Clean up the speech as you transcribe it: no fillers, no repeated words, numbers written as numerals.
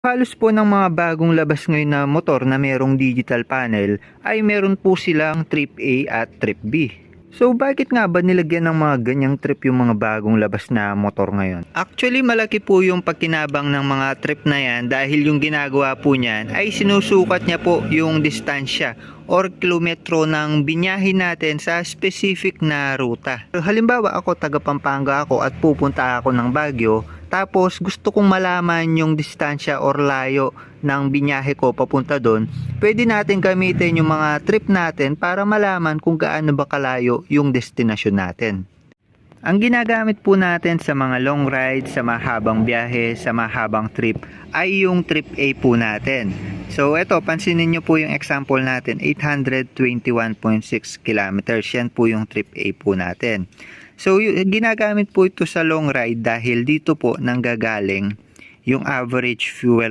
Halos po ng mga bagong labas ngayon na motor na merong digital panel ay meron po silang trip A at trip B. So bakit nga ba nilagyan ng mga ganyang trip yung mga bagong labas na motor ngayon? Actually malaki po yung pagkinabang ng mga trip na yan dahil yung ginagawa po niyan ay sinusukat niya po yung distansya or kilometro ng binyahin natin sa specific na ruta. Halimbawa ako taga Pampanga ako at pupunta ako ng Baguio, tapos gusto kong malaman yung distansya or layo ng binyahe ko papunta doon, pwede natin gamitin yung mga trip natin para malaman kung gaano ba kalayo yung destinasyon natin. Ang ginagamit po natin sa mga long ride, sa mahabang biyahe, sa mahabang trip ay yung trip A po natin. So ito, pansinin nyo po yung example natin, 821.6 kilometers. Yan po yung trip A po natin. So ginagamit po ito sa long ride dahil dito po nanggagaling yung average fuel